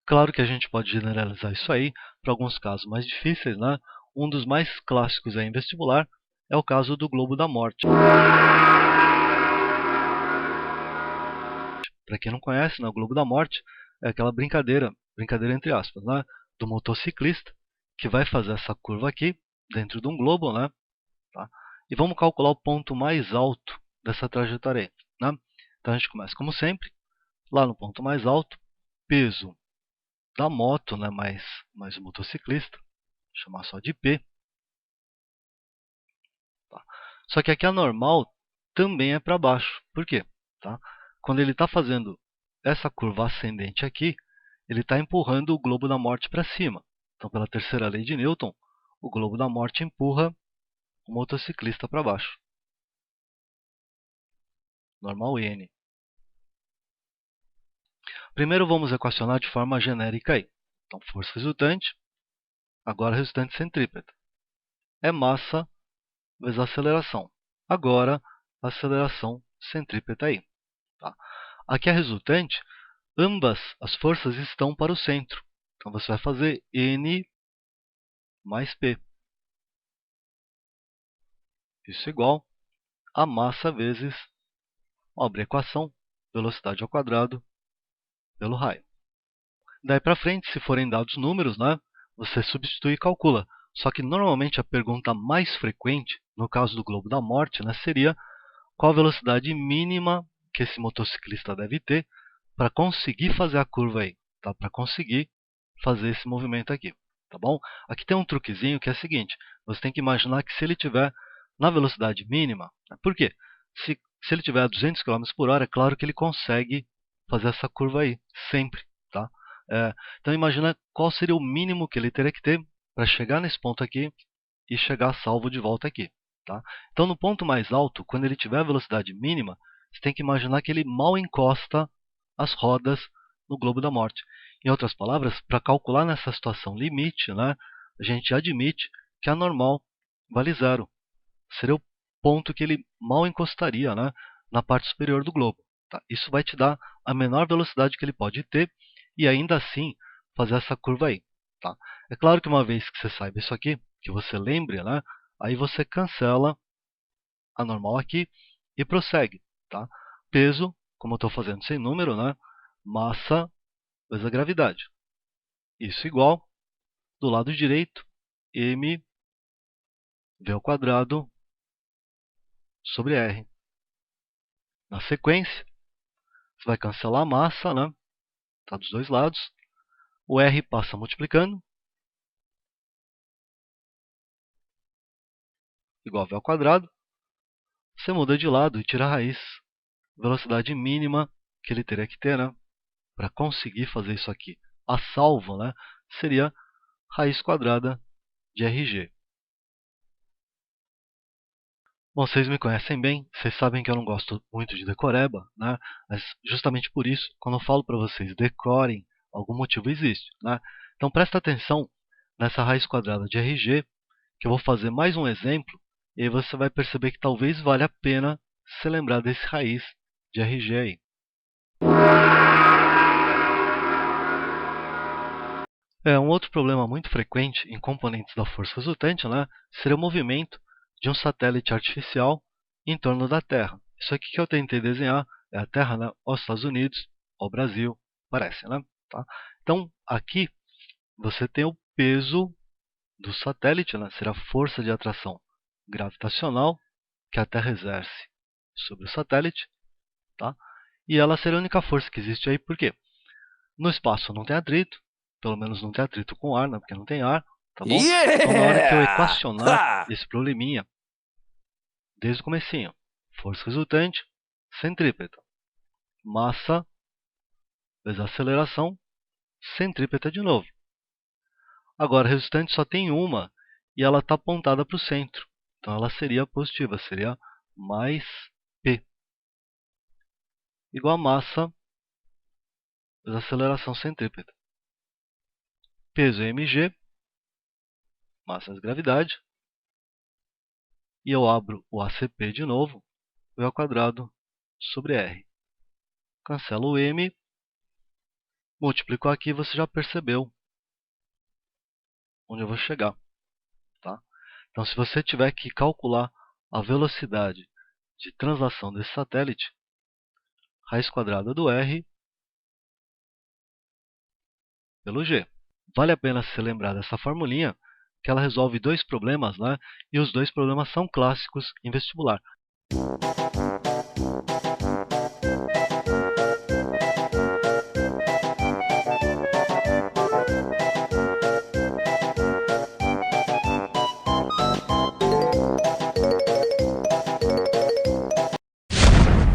Claro que a gente pode generalizar isso aí para alguns casos mais difíceis, né? Um dos mais clássicos aí em vestibular é o caso do globo da morte. Para quem não conhece, né, o globo da morte é aquela brincadeira entre aspas, né, do motociclista que vai fazer essa curva aqui dentro de um globo, né? Tá? E vamos calcular o ponto mais alto dessa trajetória aí, né? Então a gente começa como sempre, lá no ponto mais alto, peso da moto, né, mais o motociclista, chamar só de P. Tá? Só que aqui a normal também é para baixo. Por quê? Tá? Quando ele está fazendo essa curva ascendente aqui, ele está empurrando o globo da morte para cima. Então, pela terceira lei de Newton, o globo da morte empurra o motociclista para baixo. Normal N. Primeiro vamos equacionar de forma genérica aí. Então, força resultante, agora resultante centrípeta. É massa vezes aceleração. Agora, aceleração centrípeta aí. Tá? Aqui a resultante, ambas as forças estão para o centro. Então, você vai fazer N mais P. Isso é igual a massa vezes, abrir a equação, velocidade ao quadrado pelo raio. Daí para frente, se forem dados números, né, você substitui e calcula. Só que normalmente a pergunta mais frequente, no caso do globo da morte, né, seria qual a velocidade mínima que esse motociclista deve ter para conseguir fazer a curva aí, tá? Para conseguir fazer esse movimento aqui, tá bom? Aqui tem um truquezinho que é o seguinte, você tem que imaginar que se ele tiver na velocidade mínima, né? Por quê? Se ele tiver a 200 km por hora, é claro que ele consegue fazer essa curva aí, sempre, tá? Então imagina qual seria o mínimo que ele teria que ter para chegar nesse ponto aqui e chegar salvo de volta aqui. Tá? Então, no ponto mais alto, quando ele tiver a velocidade mínima, você tem que imaginar que ele mal encosta as rodas no globo da morte. Em outras palavras, para calcular nessa situação limite, né, a gente admite que a normal vale zero. Seria o ponto que ele mal encostaria, né, na parte superior do globo. Tá? Isso vai te dar a menor velocidade que ele pode ter e ainda assim fazer essa curva aí. Tá? É claro que uma vez que você saiba isso aqui, que você lembre, né, aí você cancela a normal aqui e prossegue. Tá? Peso, como eu estou fazendo sem número, né, massa vezes a gravidade. Isso igual, do lado direito, mv ao quadrado sobre r. Na sequência, você vai cancelar a massa, né? Tá dos dois lados. O r passa multiplicando, igual a v ao quadrado. Você muda de lado e tira a raiz. Velocidade mínima que ele teria que ter, né? Para conseguir fazer isso aqui a salvo, né? Seria raiz quadrada de rg. Bom, vocês me conhecem bem, vocês sabem que eu não gosto muito de decoreba, né? Mas justamente por isso, quando eu falo para vocês decorem, algum motivo existe, né? Então presta atenção nessa raiz quadrada de rg, que eu vou fazer mais um exemplo, e aí você vai perceber que talvez valha a pena se lembrar desse raiz de rg aí. Um outro problema muito frequente em componentes da força resultante, né, seria o movimento de um satélite artificial em torno da Terra. Isso aqui que eu tentei desenhar é a Terra, né, aos Estados Unidos, ao Brasil, parece, né? Tá? Então, aqui você tem o peso do satélite, né, será a força de atração gravitacional que a Terra exerce sobre o satélite, tá? E ela seria a única força que existe aí, por quê? No espaço não tem atrito, pelo menos não tem atrito com ar, né, porque não tem ar, tá bom? Então, na hora que eu Yeah! equacionar Ha! esse probleminha, desde o comecinho, força resultante, centrípeta, massa vezes aceleração, centrípeta de novo. Agora, a resultante só tem uma e ela está apontada para o centro. Então, ela seria positiva, seria mais P, igual a massa vezes aceleração centrípeta. Peso é mg, massa vezes gravidade, e eu abro o ACP de novo, v ao quadrado sobre r. Cancelo o m, Multiplicou aqui, você já percebeu onde eu vou chegar, tá? Então, se você tiver que calcular a velocidade de translação desse satélite, raiz quadrada do r pelo g. Vale a pena se lembrar dessa formulinha, que ela resolve dois problemas, né? E os dois problemas são clássicos em vestibular.